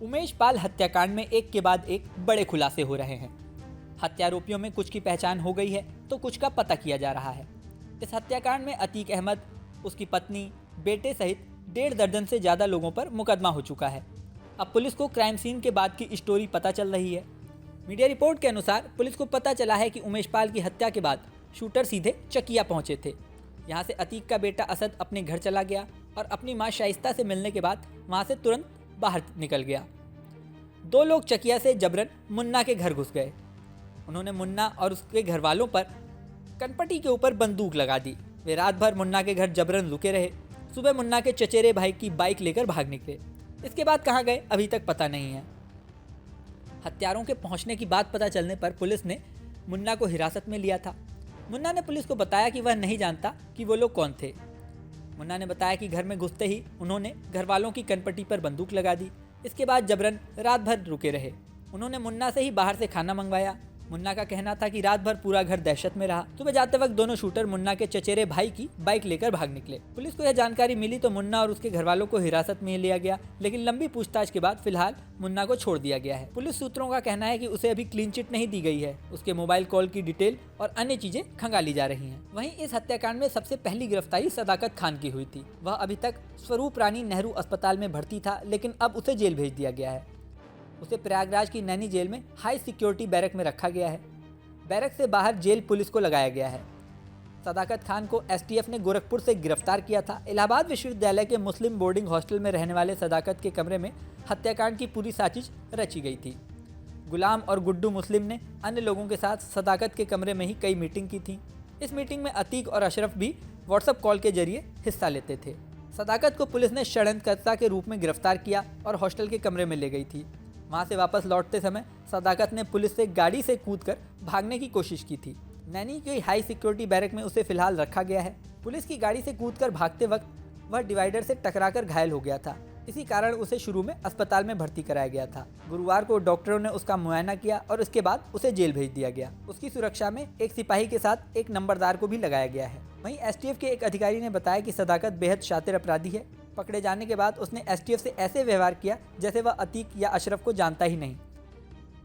उमेश पाल हत्याकांड में एक के बाद एक बड़े खुलासे हो रहे हैं। हत्यारोपियों में कुछ की पहचान हो गई है तो कुछ का पता किया जा रहा है। इस हत्याकांड में अतीक अहमद, उसकी पत्नी, बेटे सहित 1.5 दर्जन से ज़्यादा लोगों पर मुकदमा हो चुका है। अब पुलिस को क्राइम सीन के बाद की स्टोरी पता चल रही है। मीडिया रिपोर्ट के अनुसार पुलिस को पता चला है कि उमेश पाल की हत्या के बाद शूटर सीधे चकिया पहुंचे थे। यहाँ से अतीक का बेटा असद अपने घर चला गया और अपनी मां शाइस्ता से मिलने के बाद वहाँ से तुरंत बाहर निकल गया। 2 लोग चकिया से जबरन मुन्ना के घर घुस गए। उन्होंने मुन्ना और उसके घर वालों पर कनपटी के ऊपर बंदूक लगा दी। वे रात भर मुन्ना के घर जबरन रुके रहे। सुबह मुन्ना के चचेरे भाई की बाइक लेकर भाग निकले। इसके बाद कहाँ गए अभी तक पता नहीं है। हत्यारों के पहुंचने की बात पता चलने पर पुलिस ने मुन्ना को हिरासत में लिया था। मुन्ना ने पुलिस को बताया कि वह नहीं जानता कि वो लोग कौन थे। मुन्ना ने बताया कि घर में घुसते ही उन्होंने घर वालों की कनपटी पर बंदूक लगा दी। इसके बाद जबरन रात भर रुके रहे। उन्होंने मुन्ना से ही बाहर से खाना मंगवाया। मुन्ना का कहना था कि रात भर पूरा घर दहशत में रहा। सुबह जाते वक्त दोनों शूटर मुन्ना के चचेरे भाई की बाइक लेकर भाग निकले। पुलिस को यह जानकारी मिली तो मुन्ना और उसके घर वालों को हिरासत में लिया गया, लेकिन लंबी पूछताछ के बाद फिलहाल मुन्ना को छोड़ दिया गया है। पुलिस सूत्रों का कहना है कि उसे अभी क्लीन चिट नहीं दी गई है। उसके मोबाइल कॉल की डिटेल और अन्य चीजें खंगाली जा रही हैं। वहीं इस हत्याकांड में सबसे पहली गिरफ्तारी सदाकत खान की हुई थी। वह अभी तक स्वरूप रानी नेहरू अस्पताल में भर्ती था, लेकिन अब उसे जेल भेज दिया गया है। उसे प्रयागराज की नैनी जेल में हाई सिक्योरिटी बैरक में रखा गया है। बैरक से बाहर जेल पुलिस को लगाया गया है। सदाकत खान को एसटीएफ ने गोरखपुर से गिरफ्तार किया था। इलाहाबाद विश्वविद्यालय के मुस्लिम बोर्डिंग हॉस्टल में रहने वाले सदाकत के कमरे में हत्याकांड की पूरी साजिश रची गई थी। गुलाम और गुड्डू मुस्लिम ने अन्य लोगों के साथ सदाकत के कमरे में ही कई मीटिंग की थी। इस मीटिंग में अतीक और अशरफ भी व्हाट्सएप कॉल के जरिए हिस्सा लेते थे। सदाकत को पुलिस ने षड्यंत्रकर्ता के रूप में गिरफ्तार किया और हॉस्टल के कमरे में ले गई थी। वहाँ से वापस लौटते समय सदाकत ने पुलिस से गाड़ी से कूदकर भागने की कोशिश की थी। नैनी की हाई सिक्योरिटी बैरक में उसे फिलहाल रखा गया है। पुलिस की गाड़ी से कूदकर भागते वक्त वह डिवाइडर से टकराकर घायल हो गया था। इसी कारण उसे शुरू में अस्पताल में भर्ती कराया गया था। गुरुवार को डॉक्टरों ने उसका मुआयना किया और उसके बाद उसे जेल भेज दिया गया। उसकी सुरक्षा में एक सिपाही के साथ एक नंबरदार को भी लगाया गया है। वहीं एसटीएफ के एक अधिकारी ने बताया कि सदाकत बेहद शातिर अपराधी है। पकड़े जाने के बाद उसने एसटीएफ से ऐसे व्यवहार किया जैसे वह अतीक या अशरफ को जानता ही नहीं।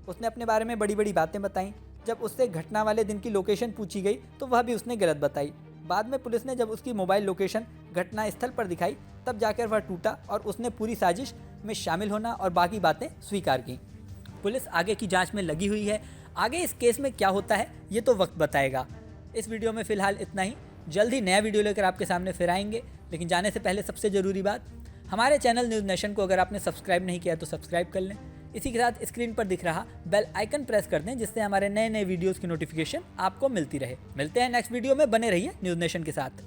उसने अपने बारे में बड़ी बड़ी बातें बताई। जब उससे घटना वाले दिन की लोकेशन पूछी गई तो वह भी उसने गलत बताई। बाद में पुलिस ने जब उसकी मोबाइल लोकेशन घटना स्थल पर दिखाई तब जाकर वह टूटा और उसने पूरी साजिश में शामिल होना और बाकी बातें स्वीकार की। पुलिस आगे की जांच में लगी हुई है। आगे इस केस में क्या होता है ये तो वक्त बताएगा। इस वीडियो में फिलहाल इतना ही। जल्द ही नया वीडियो लेकर आपके सामने फिर आएंगे, लेकिन जाने से पहले सबसे ज़रूरी बात, हमारे चैनल न्यूज़ नेशन को अगर आपने सब्सक्राइब नहीं किया तो सब्सक्राइब कर लें। इसी के साथ स्क्रीन पर दिख रहा बेल आइकन प्रेस कर दें, जिससे हमारे नए नए वीडियोज़ की नोटिफिकेशन आपको मिलती रहे। मिलते हैं नेक्स्ट वीडियो में, बने रहिए न्यूज़ नेशन के साथ।